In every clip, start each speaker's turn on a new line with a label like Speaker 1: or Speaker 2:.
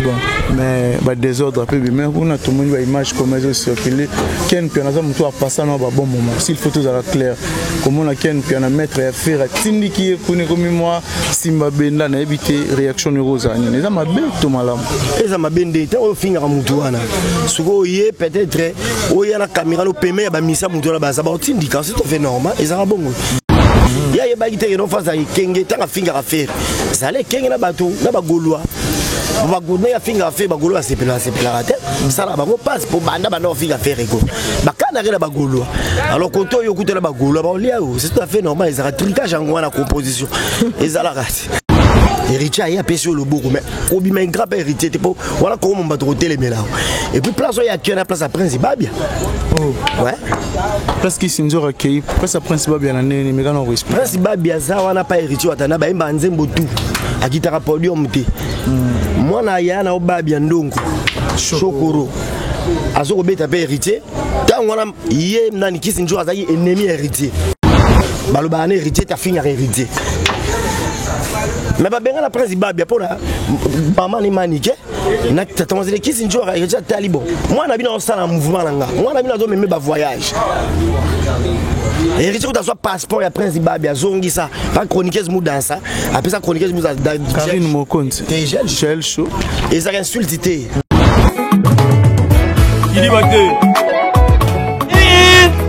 Speaker 1: Bon, mais désordre un peu, mais on a tout le monde une image comme ça circulé. Ken puis on a ça mutu a passé dans un bon moment. S'il faut tout à la claire. Comment on a Ken puis on a mettre à faire tindi qui est connu comme moi Simba Benda na éviter réaction neurosa. Les ça m'a bien tout malam.
Speaker 2: Et ça m'a bien dit on finir à mutu ana. Souvent hier peut-être o ya la caméra le paiement ba misa mutu la base ba tindi quand c'est fait normal et ça va bon. Il y a des gens qui ont fait des kenge tant à finir à faire. Ça les kenge na bateau na ba golois. Va goûter à finir à faire ba golois c'est la tête. Ça là ba go passe pour banda ba no finir à faire ego. Ba kana la ba golois. Alors quand on écoute la ba golois ba lia c'est tout à fait normal ils ont tricage en la composition. Et ça la race. Héritier a pêché le bourg mais au bima grave héritier t'es pas voilà comment on va trotter les mélanges. Et puis place où il y a qui na place à Prince Babia. Oh ouais.
Speaker 1: Parce qu'il s'injure accueilli place à Prince Babia na né mais quand on respect.
Speaker 2: Prince Babia ça on n'a pas héritier atana ba imba nzembo tout. A guitare podium té. Moi na ya na Babia ndongo. Chokoro. Azoko beta pe héritier. Tant on a yé nani qui s'injure azaki ennemi héritier. Baloba na héritier ta fini héritier. Mais pas bien la Prince Babia pour la maman ni manique na tatamazele qui sinjo héritier talibo moi na bina on sala mouvement langa moi na bina zo même ba voyage héritier ko soit passeport ya Prince Babia zongi ça pas chroniqueuse mou dans ça après ça chroniqueuse mou dans
Speaker 1: Karine Mokonzi gel chaud
Speaker 2: et ça insulté
Speaker 3: il va que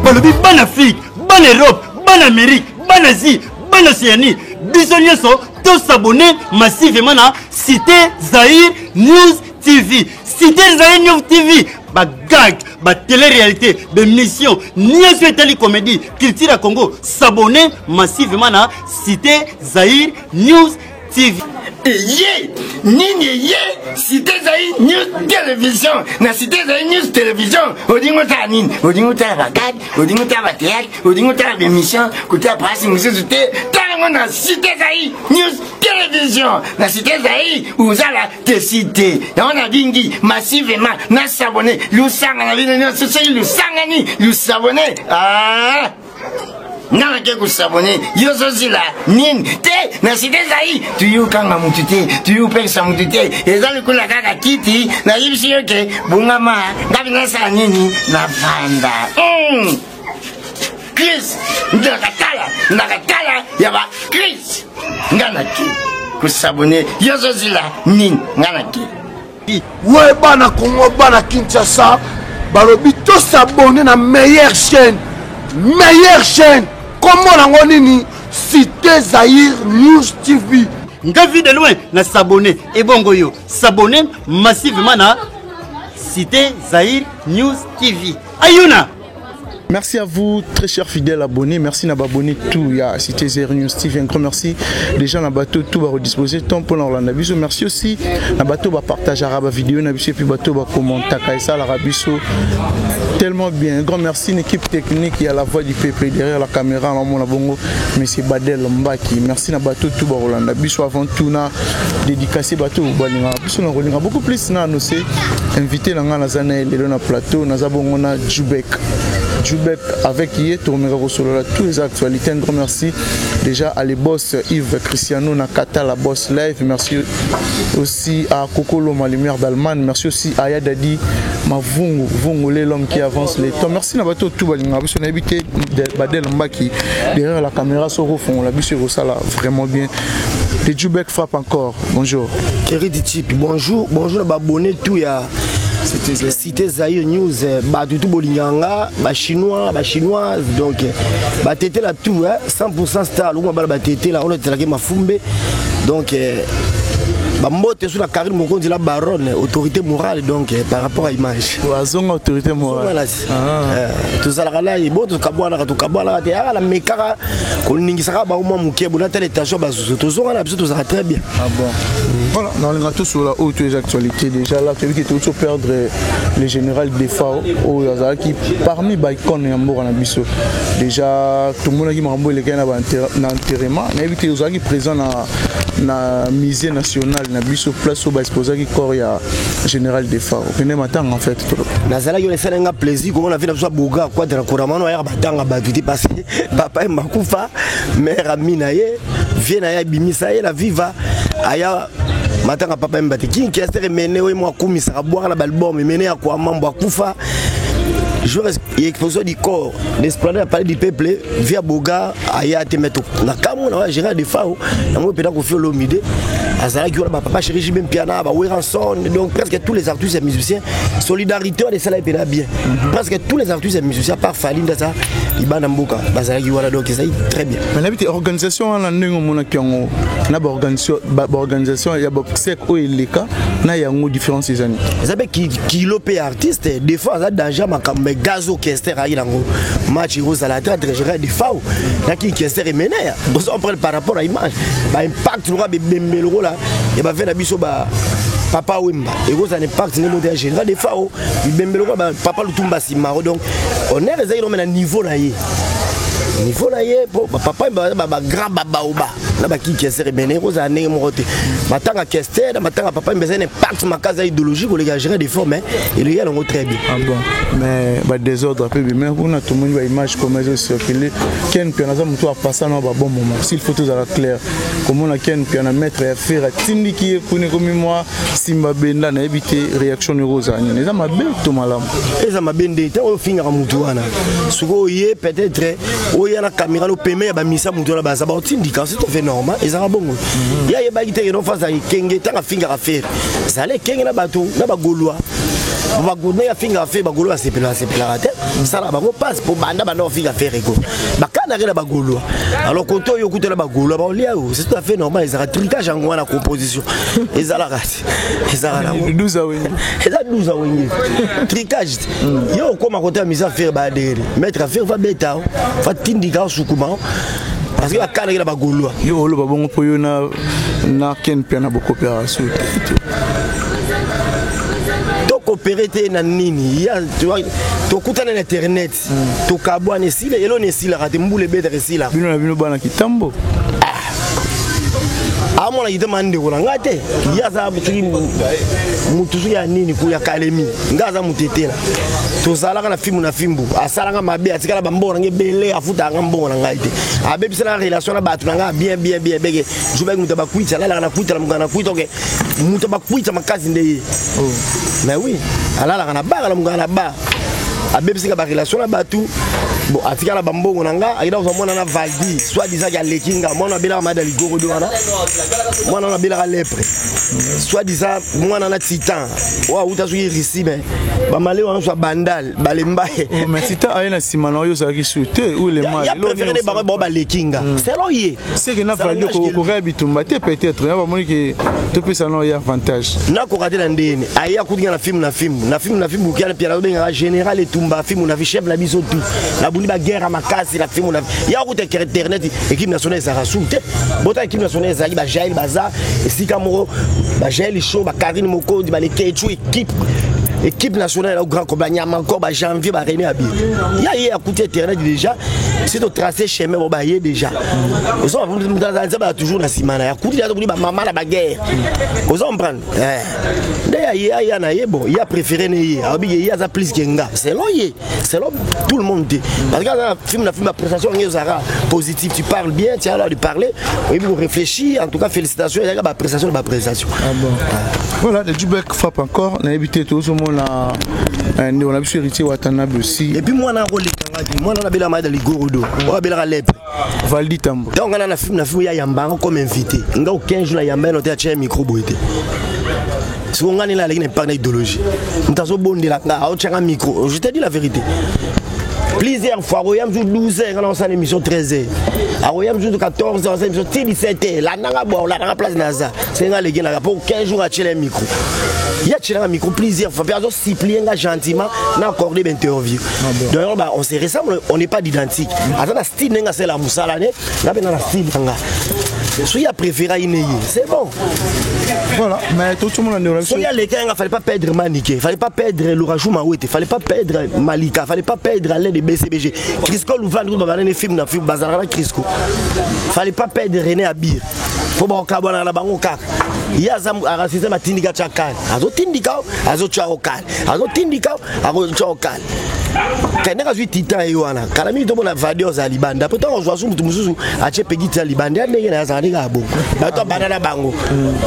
Speaker 3: balobi ban Afrique ban Europe ban Amérique ban Asie ban Océanie bisognes sont tous s'abonner massivement à Cité Zahir News TV. Cité Zahir News TV, bah gag, bah télé-réalité, des missions, ni sur télé comédie, culture à Congo, s'abonner massivement à Cité Zahir News TV.
Speaker 4: Yé, nini yé, Cité Zahir News Télévision, na Cité Zahir News Télévision, odingo ta nini, odingo ta bagad, odingo ta théâtre, odingo ta émission, kuta presse musicité, tango na Cité Zahir News Télévision, na Cité Zahir, uzala te cité, on a bingi massivement, na s'abonner, lusanga na bino nyonso so lusanga ni, lusabonner, ah. Nana ke kusabone yozo zila nin te na Cité Zahir tuyu kanga mutute tuyu pesa mutute ezali kula kaka kiti na yibisi yoke bungama ngabi nasa nini na fanda Chris ndakatala yaba Chris ngana ki kusabone yozo zila nin ngana ki
Speaker 5: ouais bana Congo bana Kinshasa balobi to s'abonner na meilleure chaîne comment on nini Cité Zahir News TV.
Speaker 3: Ngavi de loin na s'abonner et bongo yo s'abonner massivement à Cité Zahir News TV. Ayuna.
Speaker 1: Merci à vous, très chers fidèles abonnés. Merci d'avoir abonné tout. Il y a Cité Zahir News TV. Un grand merci. Les gens bateau tout va redisposer. Tant pour l'Arabie. Merci aussi. La bateau va partager la vidéo. Et puis bateau va commenter. Ça l'Arabie. Tellement bien. Un grand merci. Une équipe technique. Il y a la voix du PP derrière la caméra. Monsieur Badel Mbaki. Merci à bateau tout va l'Arabie. Avant tout, na dédicacé bateau. Beaucoup plus. Na nous c'est invité dans la zone et le plateau. Nous avons Djoubek. Djoubek avec hier, tous les actualités. Un grand merci déjà à les boss Yves Cristiano Nakata, la boss live. Merci aussi à Kokolo, ma lumière d'Allemagne. Merci aussi à Yadadi, ma Vongolé, l'homme qui avance les temps. Merci à bateau tout balinga. On a habité Badel Mbaki derrière la caméra sur au fond. On l'a vu sur ça là vraiment bien. Et Djoubek frappe encore. Bonjour.
Speaker 2: Bonjour, bonjour à abonné tout ya. C'était Cité Zahir News, tout bolinganga, chinois, chinoise, donc tété là tout, 100% star, tété là, on était là qui m'a fumé, donc Mote sur la carrière de la baronne, autorité morale donc par rapport à l'image.
Speaker 1: Autorité morale.
Speaker 2: Tout ça là, il faut tout kabouana, tout kabouana, la mécara, qu'on n'y sera pas au moins mouké, bon, la telle étation, tout ça très bien.
Speaker 1: Ah bon. Voilà, dans les gâteaux sur la haute les actualités déjà là, celui qui était aussi perdre le général des FAO, qui parmi Baïkon et Ambour en Abisso. Déjà, tout le monde qui m'a envoyé les gars dans l'enterrement, mais éviter aux qui présents dans la musée national. Na biso place au bas exposé qui corps ya général des FAO. Venez matin en fait.
Speaker 2: Nazala yo laissé un plaisir comme on a vu dans Boga quoi de couramano ya batanga batuti parce papa est makufa mère aminaye vient ya bimisa la viva aya matanga papa mbate qui est mené oui moi kumisa boire la album mené à quoi mambo akufa je exposition du corps l'esplanade à parler du peuple via Boga aya te mettre na kamu na gérer des fao na moi peut-être qu'on fait l'omide azala qui ba papa chéri même piano ba Weranson donc presque tous les artistes et musiciens solidarité de ça là bien presque tous les artistes et musiciens par Falinda ça ibana mboka bazala qui voilà donc ça très bien
Speaker 1: mais l'habitude organisation na ndenge mona kiango na ba organisation ya ba sek o eleka na yango différence des années
Speaker 2: zabe qui lopé artiste des fois ça danger makambe gaz orchestre ayi nango match rose la très gérer des fao na qui orchestre mené on prend par rapport à image ba impact le bembelo là et ba faire la biso ba papa wimba et rose un impact ne monter général des fao bembelo ba papa lutumba simaro donc on est réservé dans un niveau là y niveau là y papa ba grand baba oba na ba qui est mené rose a né moté matanga orchestre matanga papa mbeza un impact ma casa idéologique les gars gérer des formes et les gars l'ont très bien
Speaker 1: ah bon mais ba désordre peu mais on a tout le monde va image comme ça circuler ken puis on a mutu a passer na ba bon moment s'il faut tout à la clair comme on a ken puis on a mettre à faire tindi qui est connait comme moi simba benda na éviter réaction neurosa ni ça m'a bien tout malam
Speaker 2: et ça m'a bien dit on finir à mutu wana suko yé peut-être o ya na caméra lo peme ba misa mutu na ba ça ba tindi quand c'est tout fait normal et ça va bon ya ye ba gité no face à kenge tanga finga à faire ça les kenge na bato na ba golois ba gona ya finga à faire ba golois c'est pela raté ça là ba go passe pour banda ba no finga faire ego ba kana na ba golois alors quand yo kuta na ba golois ba lia c'est tout à fait normal ils ont tricage en la composition et ça la raté et ça la
Speaker 1: 12 ans
Speaker 2: et ça 12 ans tricage yo comment côté misa faire ba derrière mettre à faire va beta va tindika sukuma parce que la canne est là-bas gaulois.
Speaker 1: Yo le babon pour yo na ken piana beaucoup coopération.
Speaker 2: Donc coopérer na nini ya tu vois to kutana na internet to kabwane sile elo ne sile rate mbule betre sile.
Speaker 1: Bino na bino bana kitambo.
Speaker 2: Amona yitemande ko ngate ya za mutuzu ya nini ku ya kalemi ngaza mutetela to salaka na filmu na fimbu asalanga mabe atikala bambona ngebele afuta ngambona ngaite abebisa na relation na batu nga bien bege jobe mutu bakwita la na kwita mungana kwita ke mutu bakwita makazi ndeye mais oui alala na ba la mungana ba abebisa ba relation na batu bon atikala bambongo nanga aida uzomona na valdi soit disant ya lekinga mona bela madali gorodo wana mwana na bela lepre soit disant mwana na titan wa utazuyi risi mais ba male wana soit bandal balembaye
Speaker 1: mais titan ayena simana yo za kisute ou le mal
Speaker 2: lo préféré ba lekinga c'est loyer
Speaker 1: c'est que na valdi ko bitumba te peut-être ya ba moni que to pesa no ya avantage
Speaker 2: na ko rater na ndene aya kutinga na film ki ala pia benga général et tumba film na chef na biso tout bundi ba guerre à makasi la film ya route internet équipe nationale ça rasoute bota équipe nationale ça ba Jail baza et Sikamoro ba Jail show ba Karine Moko di ba les Kechu équipe nationale au grand combat nyama encore ba janvier ba René Abi ya y a coûté internet déjà c'est de tracer chemin ba yé déjà aux hommes dans ba toujours na simana ya coûté ya ba maman la baguerre aux hommes prendre ya na yé bon il a préféré né abi ya za plus kenga c'est l'homme tout le monde dit parce que dans film la prestation ngezara positif tu parles bien tu as l'air de parler et vous réfléchir en tout cas félicitations il y a ba prestation ah bon
Speaker 1: voilà le Dubek frappe encore on a évité tout ce monde là on a pu hériter Watanabe aussi
Speaker 2: et puis moi na rôle moi na bela ma dans gorodo on bela lep
Speaker 1: Valdi Tambo
Speaker 2: donc on a na film ya yamba comme invité nga au 15 jours la yamba on t'a cher micro boité si on gagne là il pas d'idéologie on t'a so bondé là on tient un micro je te dis la vérité plusieurs fois Royam jour 12h on a une émission 13h à Royam jour 14h on a une émission 17h là na bo là na place naza c'est nga les gars là pour 15 jours à tirer un micro il y a tiré un micro plusieurs fois puis on supplier gentiment n'a accordé une interview donc on se ressemble on n'est pas d'identique attends la style nga c'est la musala né là ben la style nga Soya préféré inéyé, c'est bon.
Speaker 1: Voilà, mais tout le monde en est
Speaker 2: Soya les gars, il ne fallait pas perdre Maniké, il ne fallait pas perdre Lourajou Maouete, il ne fallait pas perdre Malika, il ne fallait pas perdre l'aide de BCBG. Crisco Louvlan, nous avons un film dans le film Bazara Crisco. Il ne fallait pas perdre René Abir. Il faut que la banque yazam arasise matindika chakani azotindika azochaokani azotindika azochaokani Kena zui tita yoana kala mi tobo na vadio za libanda peut on joue mutu mususu ache pegiti libanda ndenge na zani ka bongo ba to banana bango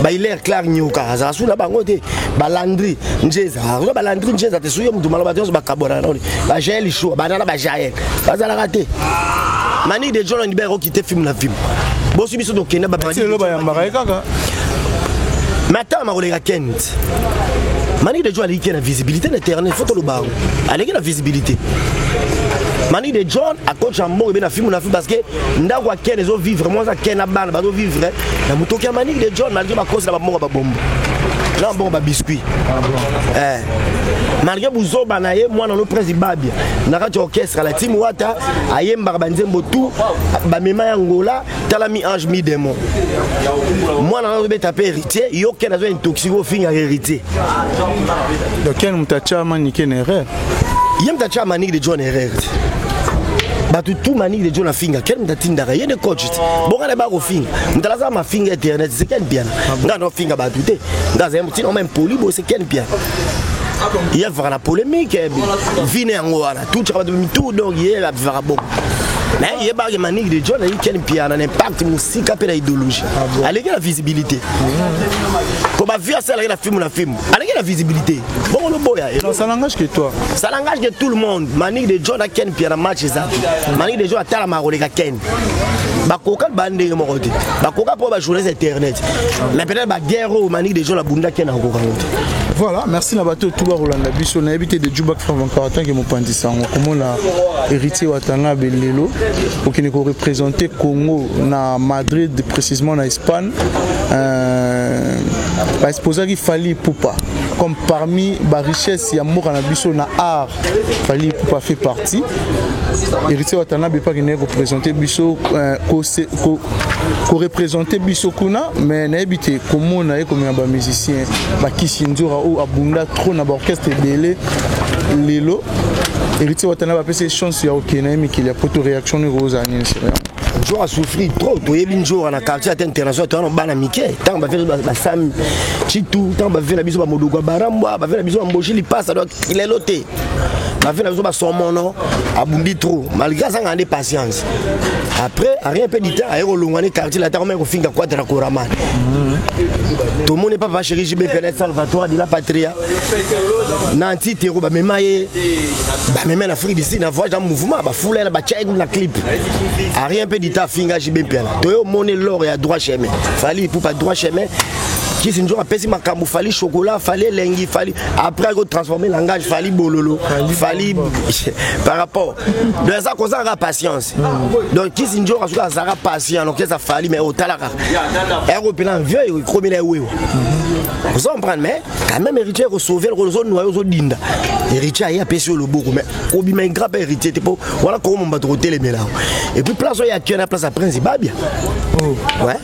Speaker 2: ba il est clair nyuka za sula bango te balandri njeza zo balandri njeza te suyo mutu maloba te ba kabora na ba jael show banana ba jael bazala kate mani de John libero quitter film la film bo subiso to kena ba
Speaker 1: c'est le ba yambara kaka
Speaker 2: mata ma kolega Kent Mani de John a la visibilité d'éternel, faut le bar. Allez la visibilité. Mani de John a coach en bon et bien film parce que n'a quoi qu'elle les vivre moi ça qu'elle a ban va vivre la moto qui a Mani de John malgré ma cause la bombe là bon ba biscuit malgré buzo banaye moi dans le président Babia na radio orchestre la team wata ayemba banzembo tout ba mema Angola talami ange mi démon moi dans le taper héritier yo qu'elle a besoin intoxico fin à héritier
Speaker 1: donc quel mutacha manike erreur
Speaker 2: yem tacha Mani de John erreur batu tout Mani de John a finga quel mtatindara yene coach bon on ba ko finga mtalaza ma finga internet c'est quel bien ngano finga batu te ngaza mtino même poli bo c'est quel bien il y a la polémique vine angoana tout tout donc il y a bon mais il y a pas de Mani de John il quel piano un impact musique après l'idéologie allez la visibilité comme via ça la film allez la visibilité bon le boya
Speaker 1: ça n'engage que toi
Speaker 2: ça n'engage que tout le monde Mani de John a quel piano match ça Mani de John a tala marole ka ken bakoka bande mo côté bakoka pour ba journée internet mais peut-être ba guerre au Mani de John la bunda ken encore
Speaker 1: voilà merci na bato tout ba Rolanda biso na habité de Djubak from 40 ans que mon pandisango comment la héritier watanga belelo pour qu'il ne représenter Congo na Madrid précisément na Espagne ba exposer qui fallait poupa comme parmi ba richesse ya moko na biso na art fallait poupa fait partie héritier watanga be pas qui ne représenter biso ko représenter biso kuna mais na habité comment na comme ba musicien ba kisinzora ou abunda trop na ba orchestre belé lelo héritier watanga ba pese chance ya okena mais qu'il y a poto réaction aux années
Speaker 2: jour a souffrir trop to yebi jour na quartier international to na bana mike tant ba faire ba sam chitu tant ba faire la biso ba modogo barambwa ba faire la biso ba mboshi li passe donc il est loté ba faire la biso ba somono abundi trop malgré ça ngande patience après rien peu du temps a rolongane quartier la ta comme ko finga quadra koraman tout le monde n'est pas va chéri JB Penet Salvatore de la Patria nanti tero ba memaye ba mema na Afrique d'ici na voyage en mouvement ba foule na ba check na clip a rien peu du temps finga JB Penet to yo monnaie l'or et à droit chemin fallait pour pas droit chemin qui c'est une jour à pesi makambu fallait chocolat fallait lengi fallait après go transformer langage fallait bololo fallait par rapport de ça cause ça patience donc qui c'est une jour à ça patient donc ça fallait mais au talaka européen vieux il comme les oui vous comprenez mais quand même héritier sauver le zone noyau zo dinda héritier y a pesi le beaucoup mais obi mais grave héritier te pour voilà comment on va trotter les mélanges et puis place il y a qui na place à Prince Babia ouais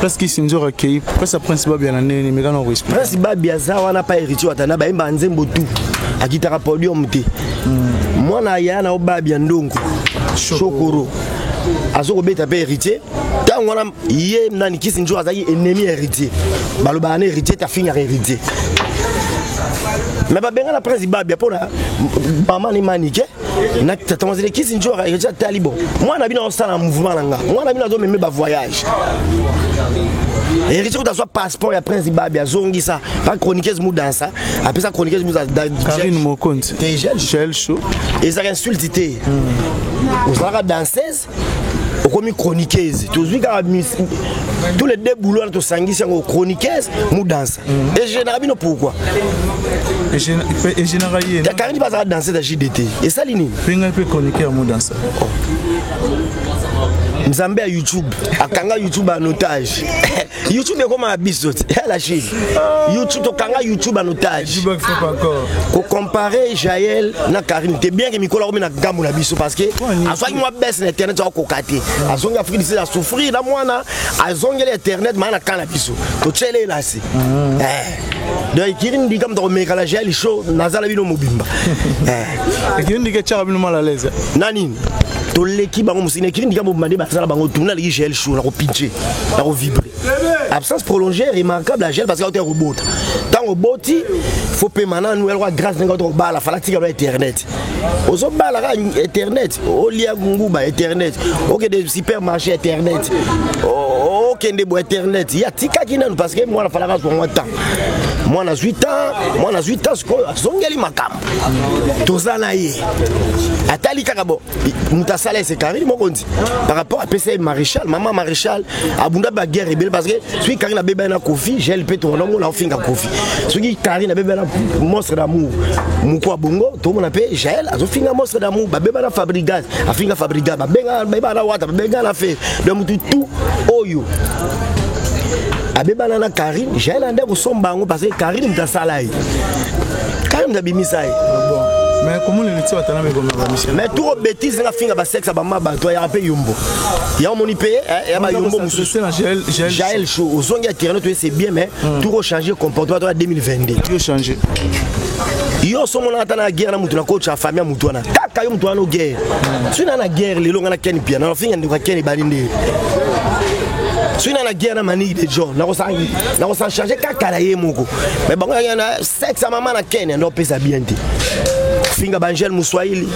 Speaker 1: parce que c'est une jour accueilli place à Prince Babia na nene mais quand on respect
Speaker 2: Prince Babia za wana pa héritier watana ba imba nzembo tu akitaka podium te mwana yana obabia ndongo chokoro azoko beta pe héritier tant wana yé nani kisi njoo azali ennemi héritier baloba na héritier ta finir héritier mais ba benga la Prince Babia pona mama ni manike na tatamazele kisi njoo héritier talibo mwana bina osala mouvement nanga mwana bina zo meme ba voyage héritier ko soit passeport ya Prince Babia zongi ça pas chroniqueuse mou dans ça après ça chroniqueuse mou dans
Speaker 1: Karine Mokonte Gel show
Speaker 2: et ça insulté aux ara danseuse comme chroniqueuse tous les deux boulots to sangisi en chroniqueuse mou danse et général bino pourquoi
Speaker 1: et général
Speaker 2: il y a Karine pas danser dans JDT et ça lini
Speaker 1: pinga peut chroniquer mou danse
Speaker 2: Nzambe à YouTube, akanga YouTube en otage. YouTube est comme un bisou, la Chine. YouTube tokanga YouTube en otage. Ko comparer Jaël na Karine, t'es bien que Mikola na gamu na bisou parce que à soit moi baisse l'internet au kokate. À son Afrique d'ici à souffrir la moi na à zonge l'internet mana kana bisou. To tchele là c'est. Donc Kirin dit comme dans Mekala Jaël show nazala bino mobimba.
Speaker 1: Kirin dit que tu as bino mal à l'aise.
Speaker 2: Nani to l'équipe bango musine Kirin dit comme mande basala bango tuna li Jaël show na ko pincher na ko vibrer. absence prolongée remarquable à gel parce que tu es robot. Tant robot, il faut payer maintenant nous avoir grâce à notre bal, il faut la internet. Aux autres bal internet, au lia gunguba internet, ok des supermarchés internet, ok des boîtes internet. Il y a tika qui n'a parce que moi la fallait pour moi temps. Moi na 8 ans, ce qu'on zongeli makam. Tozanaye. Atali karabo. Mutasala c'est carré mon dit. Par rapport à PC Maréchal, maman Maréchal, abunda ba guerre rebelle parce que celui qui a bébé na Kofi, gel pétro non la finga Kofi. Celui qui a bébé na monstre d'amour, mukwa bongo, tout le monde appelle gel, azo finga monstre d'amour, ba bébé na fabricage, a finga fabricage, ba benga bébé na wata, ba benga na fait. Donc tout oyo. Abeba na Karine, j'ai l'andé au sombango parce que Karine m'a salai. Karine m'a bimisaï.
Speaker 1: Mais comment les métiers attendent mais comme
Speaker 2: mais tout bêtise na finga ba sexe ba ma ba to ya pe yombo. Ya moni pe ya ba yombo mususu na Jaël show aux ongi internet c'est bien mais tout changer comportement en 2022.
Speaker 1: Tout changer.
Speaker 2: Yo somo na tana guerre na mutu na coach a famille mutu na. Kaka yo mutu na guerre. Tu na guerre lelo ngana ken pia na finga ndika ken balinde. Si on a la guerre, on a des gens, on a changé kakalaye moko. Mais bon, il y a sexe à maman na Kenya, on peut ça bien dire. Finga Bangel Mouswahili,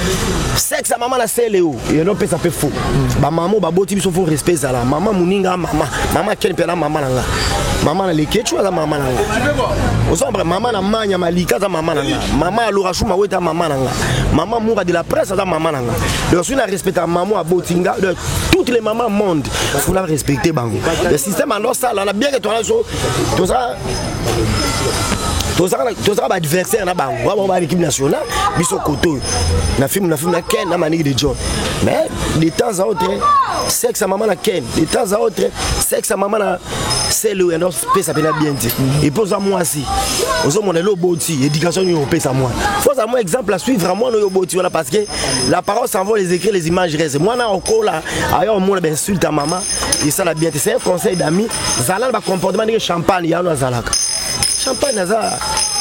Speaker 2: sexe à maman na Séléo, et on peut ça fait faux. Ba maman, ba boti biso faut respect ça là. Maman muninga maman Kenya pe la maman nanga. Maman na lekechu za maman nanga. Osombre maman na manya malika za maman nanga. Maman alorashu maweta maman nanga. Maman moura de la presse za maman nanga. Donc si on a respecté maman à Botinga, de toutes les mamans monde, faut la respecter bango. Le système en ça, on a bien que tout ça. Tous les adversaires na bango, on va l'équipe nationale, biso koto. Na film na Ken na manique de John. Mais de temps à autre, sexe à maman na Ken, de temps à autre, sexe à maman na c'est le non ça peut bien dire. Et pour ça moi aussi. Aux hommes on est le boti, éducation nous paye ça moi. Faut ça moi exemple à suivre à moi no boti voilà parce que la parole s'envole les écrits les images restent. Moi na encore là, ailleurs on ben insulte à maman et ça la bien c'est un conseil d'amis, zalal ba comportement de champagne ya no zalaka. Champagne naza.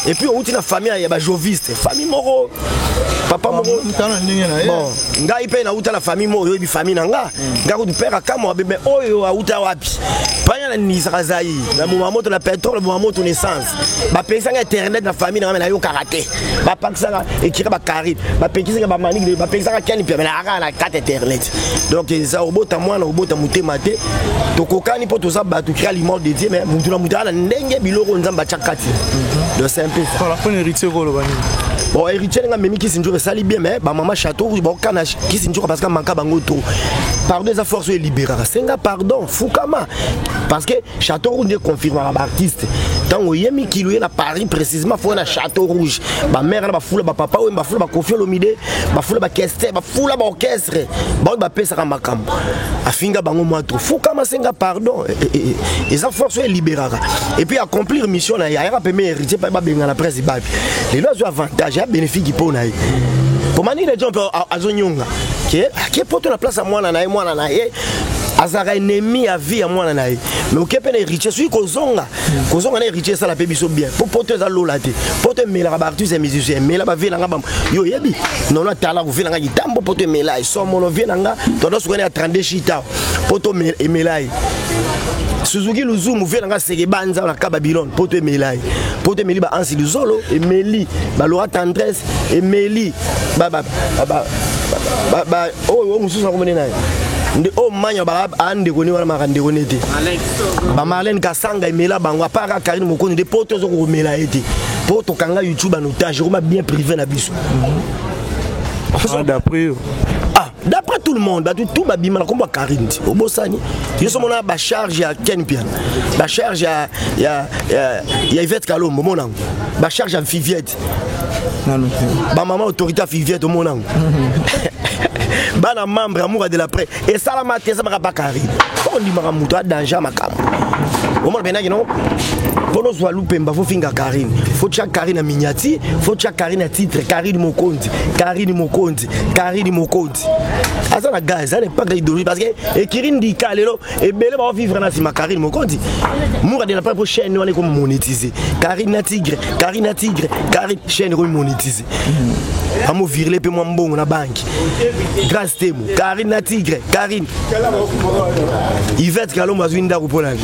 Speaker 2: Et puis on a famille il y a joviste, famille moro. Papa moro. Bon, ngai pe na uta la famille moro, bi famille nanga. Ngako du père akamo bébé oyo a uta wapi. Panya na nisrazai, na maman to la pétrole, maman to naissance. Ba pensa internet na famille na yo karaté. Ba paksa écrire ba carré. Ba pensa ba manique, ba pensa kani pe na na carte internet. Donc ça obota moi na obota mutemate. To kokani po to za ba to créer l'image de Dieu mais mutu na mutala ndenge biloko nzamba chakati. Donc c'est un peu ça.
Speaker 1: Pour la fin héritier Golobani.
Speaker 2: Bon, héritier nga memi qui sinjure sali bien mais ba maman château bon kana qui sinjure parce que manka bango to. Pardon les forces libérales. Senga pardon Fukama parce que château rouge est confirmé à artiste. Tant au yemi qui lui na Paris précisément faut na château rouge. Ba mère na ba foula ba papa ou ba foula ba Kofi Olomide, ba foula ba keste, ba foula ba orchestre. Ba ba pesa ka makambo. Afinga bango moi trop. Fukama senga pardon et ça force libérale. Et puis accomplir mission na ya pas mes héritier pas benga la presse babi. Les lois ont avantage à bénéfice qui pour naï. Pour manier les gens à zonyonga. Qui porte la place à moi na azara ennemi à vie à moi naï. Mais OK pe héritier celui kozonga na héritier ça la pe biso bien. Pour porter ça lolate. Porter mela ba artiste et musicien mela ba vie nga bam. Yo yebi. Non non tala ko vie nga gitambo porter mela so mono vie nga todo so na 32 chita. Porter mela Suzuki Luzumu vient dans la banza la Babylone pour te mêler pour te mêler ba Ansi Luzolo et Meli ba Laura Tendresse et Meli ba oh mususu komene naye ndi o manya ba ande koni wala makande konete ba Marlène Kasanga emela bango apara Karine Mokondi de poto zo ko mela ete poto kanga YouTube anotage comme bien privé na biso
Speaker 1: d'après
Speaker 2: d'après tout le monde, tout va bien comme Karine. Au Bossani, ils sont là, charge à Ken Pian, charge à Yvette Kalom, mon nom, charge à Fiviette, maman autorité Fiviette, mon nom. Bana membre amour de la presse et ça la maté ça va pas Karine. On dit maramuta danger makam. Au moins ben non. Pour nous soit loupé faut finga Karine. Faut chaque Karine à miniati, faut chaque Karine à titre Karine Mokondi, Karine Mokondi, Karine Mokondi. Asa la gaz, ça n'est pas d'idéologie parce que et Karine dit kalelo et belé va vivre na si ma Karine Mokondi. Moura de la prochaine on est comme monétiser. Karine na tigre, Karine na tigre, Karine chaîne comme monétiser. Amo virler pe moi mbongo na banque. Grâce temo, Karine na tigre, Karine. Yvette Kalom azwinda ko polanga.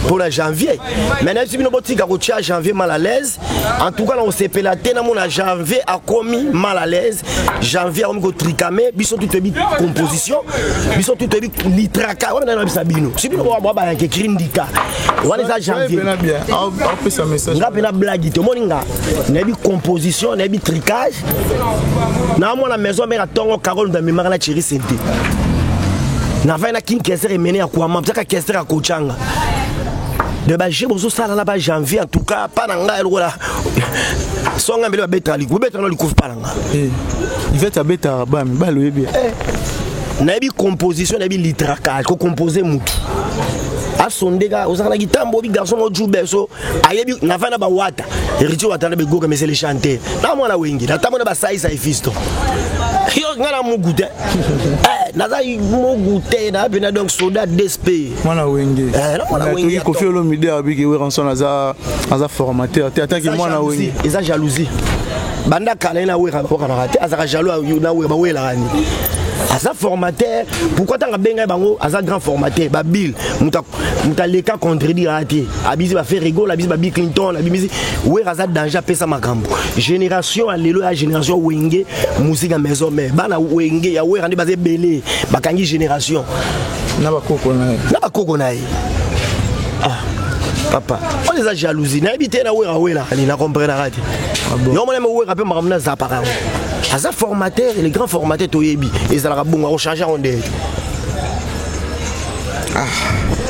Speaker 2: pour la janvier. Maintenant, si nous avons janvier mal à l'aise, en tout cas, on s'est pélaté dans mon janvier a commis mal à l'aise. Janvier, on a tricamé, ils sont toutes les compositions, ils sont toutes les litraka. On a sabino. Si nous avons écrit indica, on a janvier. On a une blague, tout le monde a une composition, on a une tricage. Dans la maison, on a un carole de mémoire la chérie Sente. Nava na kin kester mené à quoi, m'absaka kester à Kochanga. De bager bozo sala na ba janvier en tout cas pas nanga elora. Songa mbele ba betali, ku betali ko pas nanga.
Speaker 1: Il va tabeta ba mi ba loyebi.
Speaker 2: Na bi composition na bi litracage ko composer mutu. A sondega ozana gitambo bi garçon mo jubeso ayebi nava na ba wata. Eriti wata na be goka mais c'est le chanter. Na mwana wengi, na tamona ba saisa ifisto. Yo ngana mugute. Naza mugute na bena donc soldat d'esprit.
Speaker 1: Mwana wenge.
Speaker 2: Mwana wenge.
Speaker 1: Ko fio lo midi abiki we ranson naza formateur. Te attaque mwana wenge.
Speaker 2: Eza jalousie. Banda kala na we ko kana raté azaka jaloux na we ba we la rani. Asa formateur, pourquoi t'as benga bango asa grand formateur babil muta leka contredire raté. Abisi ba faire rigolo, abisi ba Bill Clinton, abisi we asa danger pesa makambo. Génération alelo ya génération wenge musique à maison mais bana wenge ya we randi basé belé bakangi génération
Speaker 1: na ba koko na
Speaker 2: ah papa on les a jalousie na habité na we la ni na comprendre raté. Yo mo we rapé makamna za para. Asa formateur, les grands formateurs toyebi et ça la bon on changer on dé.
Speaker 1: Ah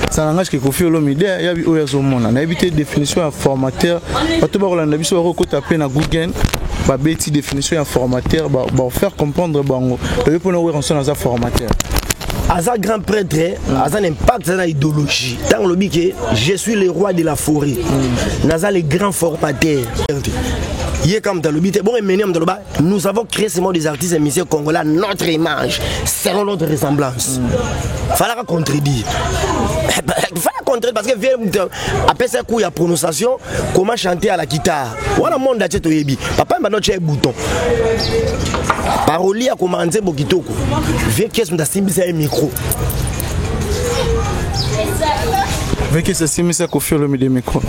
Speaker 1: ça n'engage que Kofi Olomide ya bi oyazo mona na éviter définition à formateur bato ba rolanda biso ba ko taper na Google ba beti définition à formateur ba faire comprendre bango et pour nous on son formateur.
Speaker 2: Asa grand prêtre, asa un impact dans l'idéologie. Dans le but que je suis le roi de la forêt. Nasa les grands formateurs. Nous avons créé ce mot des artistes et musiciens congolais, notre image, selon notre ressemblance. Il fallait contredire. Il fallait contredire parce que après ça, il y a prononciation, comment chanter à la guitare. Voilà le monde à Tchétoyebi. Papa m'a donné un bouton. Paroli a commencé Bokitoko. Vieux qui est un micro.
Speaker 1: Vieux qui est un Kofi Olomide micro.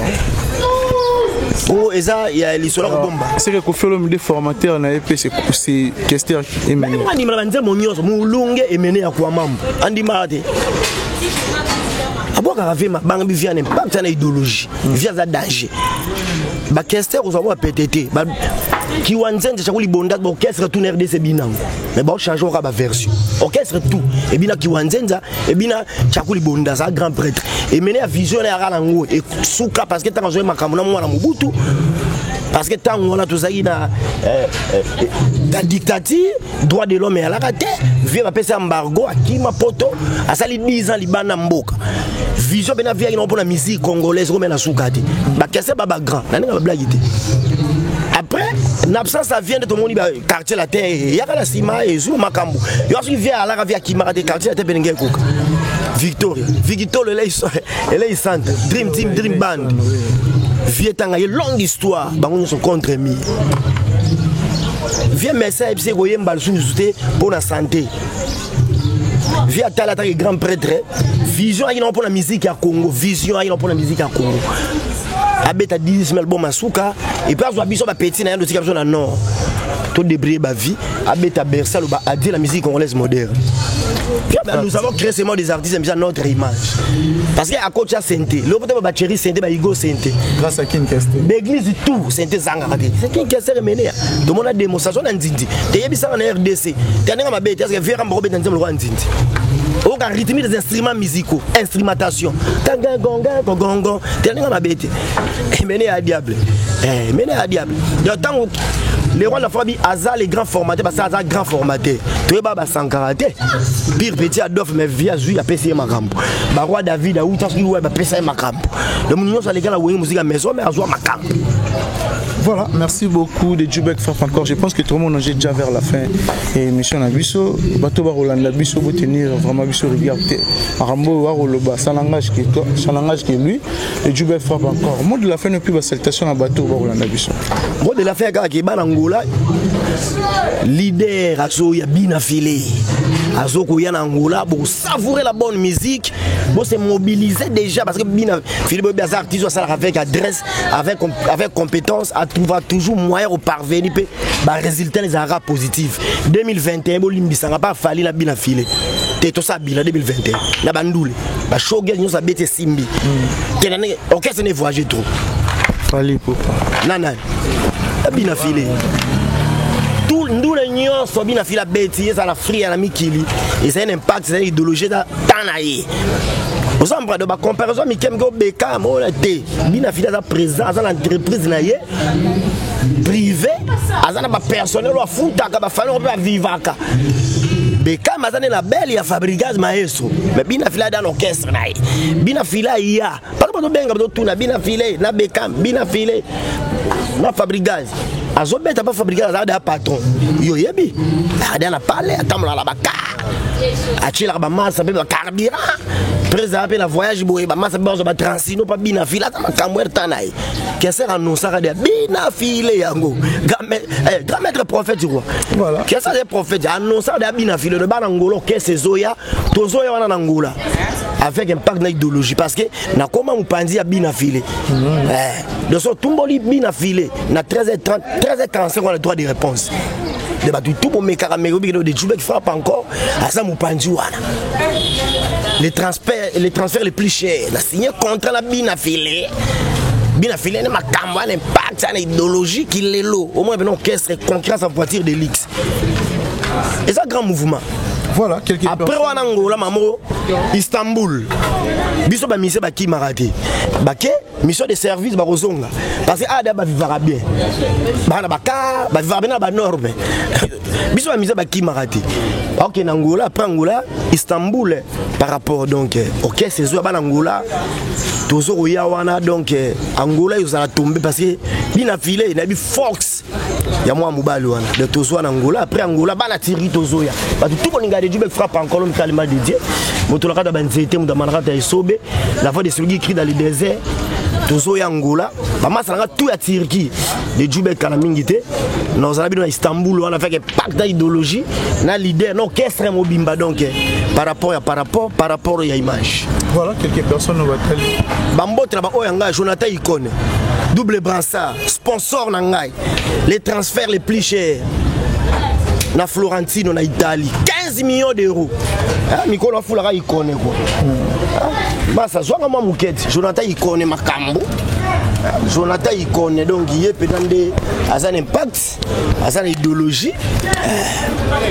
Speaker 2: Oh, et ça, il y a l'histoire de bomba.
Speaker 1: C'est que Kofi Olomide formateur na EP c'est question émené.
Speaker 2: Andi mlanze monyoso mulunge émené à quoi mam. Andi marate. Aboka rave ma bang bi via impact na idéologie, via za danger. Ba question ko savoir PTT. Ba ki wanzenze cha kulibonda ba orchestre tout RDC binango. Mais ba changer ka ba version. Orchestre tout et bina ki wanzenza et bina cha kulibonda ça grand prêtre. Et mener à vision à Ralango et souka parce que tant que makambo na mwana Mobutu parce que tant on a tout ça la dictature droit de l'homme et à la raté vient appeler ça embargo à qui ma poto à ça les 10 ans libana mboka vision bena via pour la musique congolaise comme na soukati ba kesse baba grand na nga blague après l'absence ça vient de tout le monde quartier la terre il y a la cima et sur makambo yo su vient à la via qui m'a des quartier la terre benenge koka Victoria elle est centre Dream Team Dream Band Vietanga une longue histoire bango sont contre mi vient message c'est goyem bal sous-souté pour la santé via talata grand prêtre vision il pour la musique à Congo vision il pour la musique à Congo abeta 10 album masuka et puis azo biso ba petit na ndoti kapso na nord to débrouiller ba vie abeta bersa ba a dit la musique congolaise moderne. Nous avons créé ce mot des artistes et notre image. Parce qu'à côté de Sente, le côté de Chéri Sente, Igo Sente.
Speaker 1: Grâce à qui
Speaker 2: l'église tout, Sente Zangate. C'est qui est ce mené. Tout le monde a des démonstration dans Nzindi. Tu es bien en RDC. Tu as un bête, tu as un robot dans le roi Nzindi. Au cas rythme des instruments musicaux, instrumentation. Tanga gonga gongo. Tu as un bête. Mené à diable. Mené à diable. Les rois de la famille Aza les grands formateurs parce que Aza grand formateur. Tu es baba sans karaté. Pire petit Adolphe mais via Zui a PC Makambo. Ba roi David a où tant qu'il ouais ba PC Makambo. Le monde sur les gars la musique à maison mais Azo Makambo.
Speaker 1: Voilà, merci beaucoup de Djubek Frappe encore. Je pense que tout le monde est déjà vers la fin. Et mission Nabiso, bateau Barolanda Biso pour tenir vraiment Biso regarder. Arambo Waroloba, ça langage qui est lui. Et Djubek Frappe encore. Mot de la fin ne plus la salutation à bateau Barolanda Biso.
Speaker 2: Mot de la fin qui est Balango. Angola leader azo ya bina filé azo ko ya na Angola pour savourer la bonne musique pour se mobiliser déjà parce que bina filé bo des artistes ça avec adresse avec compétence à trouver toujours moyen au parvenir ba résultat les arabes positifs 2021 bo limbisanga pas fali la bina filé te to ça bila 2021 na bandule ba showgirl nous a bête simbi kenane orchestre ne voyage trop
Speaker 1: fali papa
Speaker 2: nana bina filé tout ndule nyonso bina fila bêtise à la frie à la mikili et c'est un impact c'est une idéologie dans tanaï aux hommes de ba comparaison mikem go beka mo la té bina fila da présence dans l'entreprise na yé privé azana ba personnel wa futa ka ba famille ba vivaka beka mazane la belle ya fabricage maestro mais bina fila dans l'orchestre na yé bina fila ya pas ba do benga do tuna bina filé na beka bina filé na fabricage azobeta pas fabriquer la patron yo yebi na parler atamla la baka achila ba massa be ba carburant président la voyage boye ba massa be ba transino pas bina fila ta makamwer tanai que sert annoncer de bina filé yango grand maître prophète du roi voilà que ça des prophètes annoncer de bina filé de banangolo que c'est zoya tozoya wana nangola avec impact na idéologie parce que na comment mupandi ya bina filé de so tumboli bina filé na 13h30 13h45 on a le droit de réponse de batu tout pour mes caraméro de Djoubé qui frappe encore à ça mupandi wana les transferts les plus chers la signé contre la bina filé ne m'a camoué l'impact ça idéologie qui l'est l'eau au moins ben orchestre concurrence en voiture de l'X et ça grand mouvement.
Speaker 1: Voilà, quelques
Speaker 2: après on a Angola mamo Istanbul biso ba mission ba ki marate ba ke mission de service ba rozonga parce que ada ba vivra bien ba na baka ba vivra bien ba norme biso ba mission ba ki marate OK na Angola après Angola Istanbul par rapport donc OK c'est zo ba na Angola tozo ya wana donc Angola ils ont tombé parce que bina filé na bi Fox ya moi mobali wana de tozo na Angola après Angola ba na tiri tozo ya ba tout ko ninga de Djoubé frappe encore le calme dédié moto la kata banzete muda manaka isobe la voix de celui qui crie dans le désert tozo ya Angola ba masanga tout ya Turquie de Djoubé kana mingité nous allons à Istanbul on a fait pacte d'idéologie na leader non orchestre mobimba donc par rapport à image.
Speaker 1: Voilà quelques personnes au batal.
Speaker 2: Bambotra ba oyanga Jonathan Icone. Double brassard, sponsor nangai. Les transferts les plus chers. Na Florentino na Italie, 15 millions d'euros. Nicolas Fulaka Icone quoi. Massa zonga mo muketi, Jonathan Icone makambo. Jonathan Icone donc il est pétendé à un impact, à une idéologie.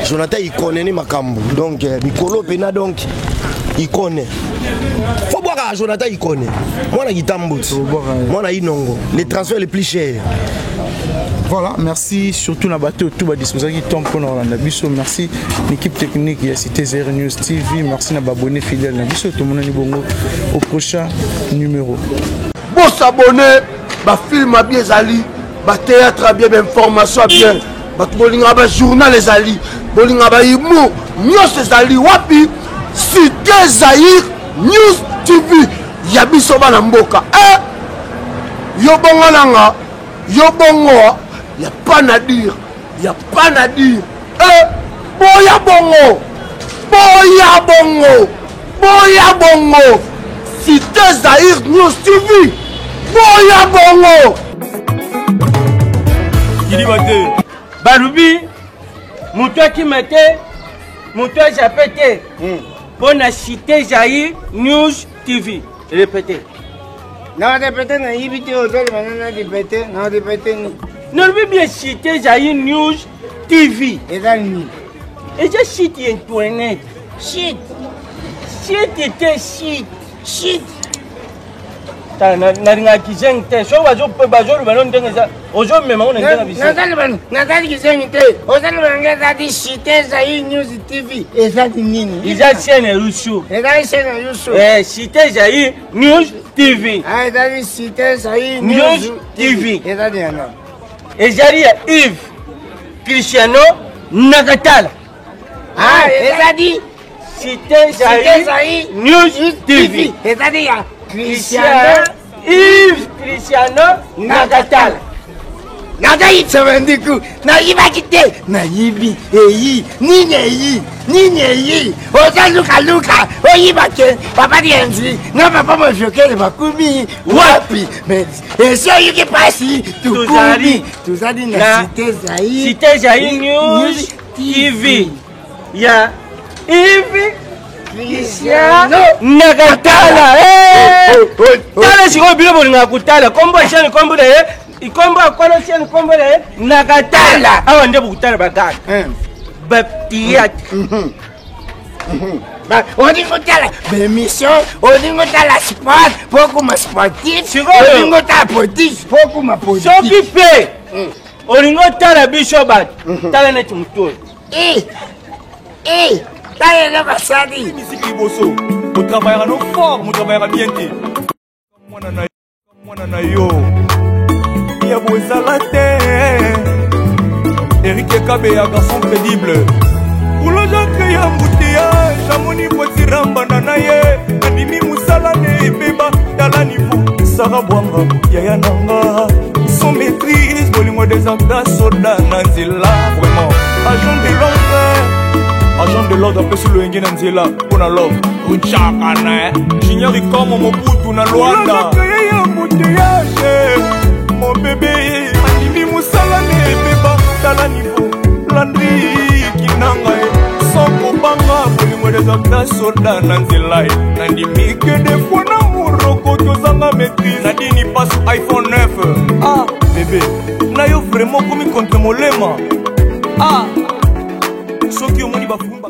Speaker 2: Jonathan Icone ni makambo donc Nicolo Pena donc Icone. Faut boire à Jonathan Icone. Moi na Gitambo. Moi na Inongo. Les transferts les plus chers.
Speaker 1: Voilà, merci surtout na bateau tout va disposer qui tombe pour Orlando Bisso. Merci l'équipe technique et Cité Zero News TV. Merci na abonné fidèle na Bisso tout le monde ni bongo au prochain numéro.
Speaker 5: Pour s'abonner, bah film à bien Zali, bah théâtre à bien, information à bien, bah bolinga bah journal les Ali, bolinga bah imo, news les Ali, wapi, Cité Zahir News TV, yabiso ba na mboka, yo bongo nanga, yo bongo, y'a pas à dire, y'a pas à dire, boya bongo, boya bongo, boya bongo, Cité Zahir News TV. Boya bongo
Speaker 3: Kili bate Barubi Moutoua qui mette Moutoua j'appelle Pour la Cité Zahir News TV. Répétez.
Speaker 4: Non, répétez, non, il vit au sol, maintenant, répétez, non, répétez.
Speaker 3: Non, bien Cité Zahir News TV.
Speaker 4: Et là, nous.
Speaker 3: Et j'ai cité Internet.
Speaker 4: Shit.
Speaker 3: Shit était shit.
Speaker 4: Shit.
Speaker 3: Na kizengte so wazo pe bazo bano ndengeza ozo mema on ndenga bisi
Speaker 4: Natali kizengte ozali banga zati Cité Zahir News TV ezati nini
Speaker 3: iza chaîne Rushu
Speaker 4: ezali chaîne Rushu
Speaker 3: Cité Zahir News TV
Speaker 4: ezali Cité Zahir
Speaker 3: News TV
Speaker 4: ezali yana
Speaker 3: ezali ya Yves Cristiano Nakatala
Speaker 4: ezali
Speaker 3: Cité Zahir News TV
Speaker 4: ezali ya
Speaker 3: Yves Cristiano Nakatala.
Speaker 4: Nagayi tsabandiku. Nayiba kite. Nayibi. Eyi. Nini. Oza luka. Oyiba ke. Papa dienzi. Non, papa mo joke le bakumi. Wapi. Mais, et si yuki pasi. Tuzali na Cité Zaïre.
Speaker 6: Cité Zaïre News TV. Ya. Ivi. Cristiano Nakatala. Tala siko bilo bolinga kutala. Kombo chani kombo de. Ikombo akono chani kombo de. Nakatala. Awa nde bukutala bagaka. Baptiat.
Speaker 4: Odingotala l'émission, odingotala sport, beaucoup ma sportif, odingotala politique, beaucoup ma politique.
Speaker 6: S'occuper. Odingotala bishobat. Tala net muto.
Speaker 4: Tala na basadi.
Speaker 7: Musique bosso. On travaillera nos fort, on travaillera bien. Mwana na yo. Ya bozala te. Eric Kabe ya garçon crédible. Pour le gens créé un embouteillage, Jamoni Potiramba Nanaye, Adimi Moussala ne Beba, dans la niveau, Sarah Bwanga, Yaya Nanga, son maîtrise, Bolingo des Abdas, Soda, Nanzela, vraiment, agent de l'ordre, après sous le Engen Nanzela, on a l'ordre, Uchakana, J'ignore comment mon bout, on a Luanda. Pour le gens créé un embouteillage, mon bébé, Adimi Moussala ne Beba, dans la niveau, Landry. Sokobanga bolingo des acteurs soldats nanzelai nandimike des fois na muroko tozanga maîtrise nadini passe iPhone 9 ah bébé na yo vraiment comme contre molema ah soki omoni bafumba